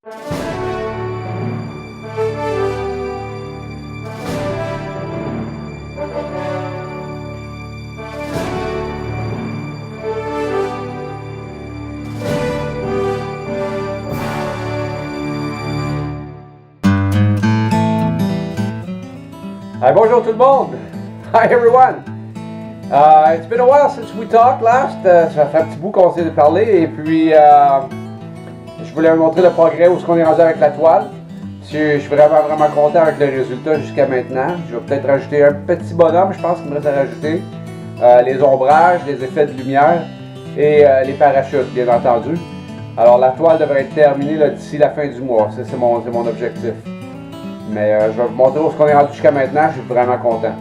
Hi, bonjour tout le monde! Hi everyone! It's been a while since we talked last. Ça fait un petit bout qu'on s'est parlé et puis je voulais vous montrer le progrès où on est rendu avec la toile. Je suis vraiment content avec le résultat jusqu'à maintenant. Je vais peut-être rajouter un petit bonhomme, je pense qu'il me reste à rajouter. Les ombrages, les effets de lumière et les parachutes, bien entendu. Alors la toile devrait être terminée d'ici la fin du mois. C'est mon objectif. Mais je vais vous montrer où on est rendu jusqu'à maintenant. Je suis vraiment content.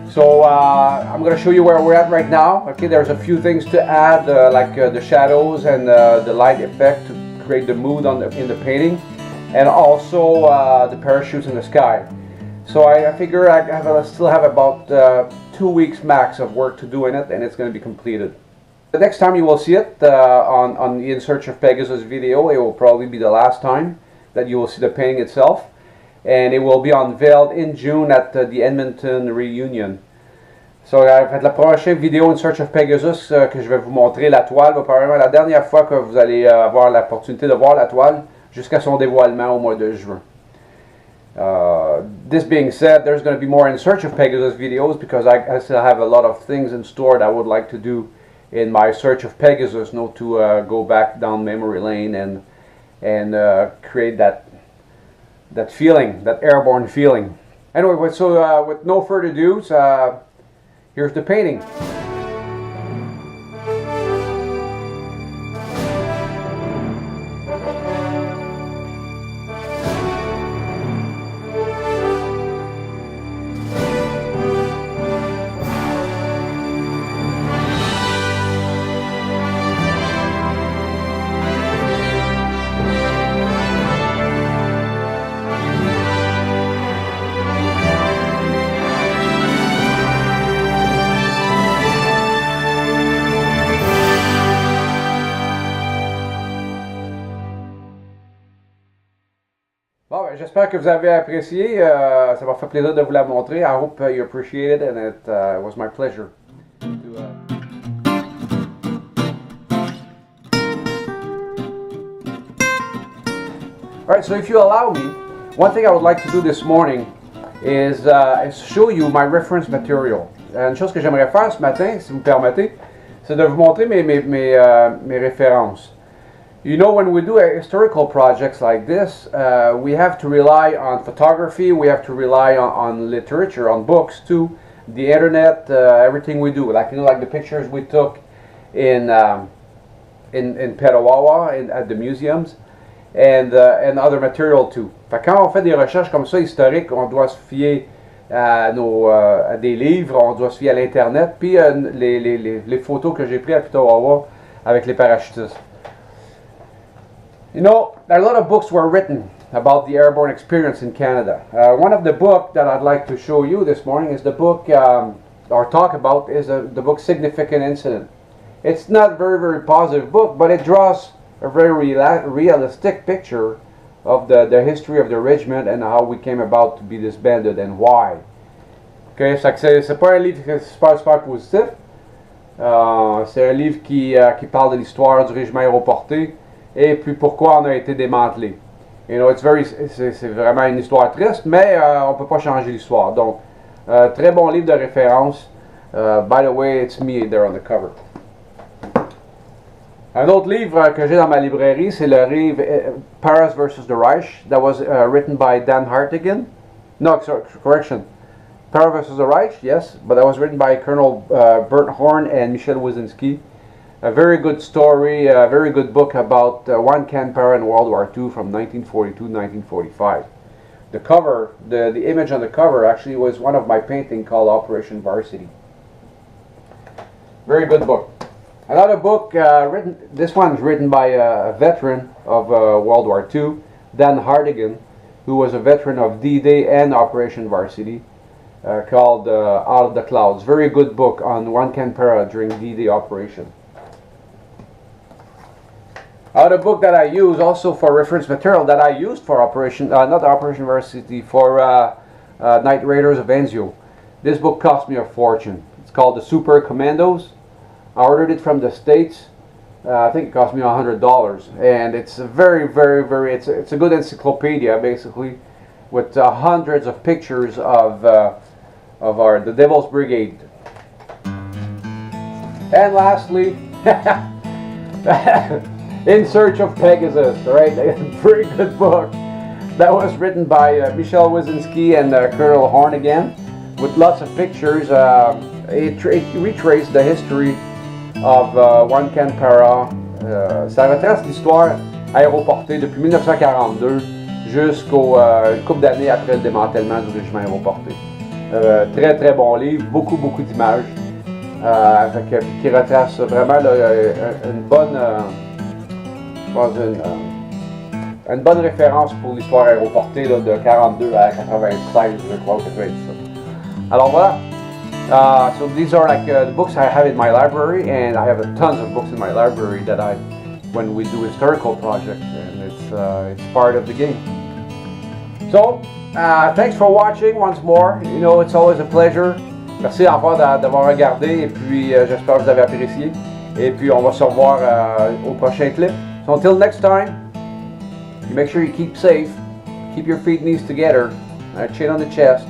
So I'm going to show you where we're at right now. Okay, there's a few things to add, like the shadows and the light effect to create the mood in the painting, and also the parachutes in the sky. So I figure I still have about 2 weeks max of work to do in it, and it's going to be completed. The next time you will see it on the In Search of Pegasus video, it will probably be the last time that you will see the painting itself. And it will be unveiled in June at the Edmonton reunion. So, la prochaine vidéo In Search of Pegasus que je vais vous montrer la toile va probablement la dernière fois que vous allez avoir l'opportunité de voir la toile jusqu'à son dévoilement au mois de juin. This being said, there's going to be more In Search of Pegasus videos because I still have a lot of things in store that I would like to do in my Search of Pegasus, to go back down memory lane and create that feeling, that airborne feeling. Anyway, so with no further ado, here's the painting. Bon, j'espère que vous avez apprécié. Ça m'a fait plaisir de vous la montrer. I hope you appreciate it, and it was my pleasure. Alright, so if you allow me, one thing I would like to do this morning is show you my reference material. Une chose que j'aimerais faire ce matin, si vous me permettez, c'est de vous montrer mes références. You know, when we do historical projects like this, we have to rely on photography, we have to rely on literature, on books too, the internet, everything we do. Like, like the pictures we took in Petawawa at the museums, and other material too. Fait quand on fait des recherches comme ça historiques, on doit se fier à des livres, on doit se fier à l'internet, puis les photos que j'ai prises à Petawawa avec les parachutistes. You know, a lot of books were written about the airborne experience in Canada. One of the books that I'd like to show you this morning is the book, or talk about, is the book Significant Incident. It's not a very positive book, but it draws a very realistic picture of the history of the regiment and how we came about to be disbanded and why. Okay, c'est pas un livre super positif. C'est un livre qui parle de l'histoire du régiment aéroporté et puis pourquoi on a été démantelé. You know, c'est vraiment une histoire triste, mais on peut pas changer l'histoire. Donc, très bon livre de référence. By the way, it's me there on the cover. Un autre livre que j'ai dans ma librairie, c'est le livre Paris versus the Reich. That was written by Dan Hartigan. No, correction. Paris versus the Reich, yes, but that was written by Colonel Bert Horn and Michel Wyszynski. A very good story, a very good book about one Can Para in World War II from 1942-1945. The cover, the image on the cover actually was one of my painting called Operation Varsity. Very good book. Another book this one is written by a veteran of World War II, Dan Hartigan, who was a veteran of D-Day and Operation Varsity, called Out of the Clouds. Very good book on one Can Para during D-Day operation. The book that I use also for reference material that I used for not Operation Varsity, for Night Raiders of Enzio. This book cost me a fortune. It's called The Super Commandos. I ordered it from the States. I think it cost me $100, and it's a very, very, very. It's a good encyclopedia basically, with hundreds of pictures of the Devil's Brigade. And lastly, In Search of Pegasus, right? A very good book that was written by Michel Wyszynski and Colonel Horn again, with lots of pictures. It retraced the history of One Can Para. Ça retrace l'histoire aéroportée depuis 1942 jusqu'au couple d'années après le démantèlement du régiment aéroporté. Très très bon livre, beaucoup d'images, qui retrace vraiment une bonne, je pense une bonne référence pour l'histoire aéroportée là, de 42 à 96, je crois, ou 97. Alors voilà. So these are like the books I have in my library, and I have tons of books in my library that when we do historical projects, and it's part of the game. So thanks for watching once more. You know, it's always a pleasure. Merci encore d'avoir regardé, et puis j'espère que vous avez apprécié. Et puis on va se revoir au prochain clip. So until next time, you make sure you keep safe, keep your feet and knees together, chin on the chest,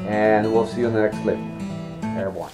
and we'll see you in the next clip. Airborne.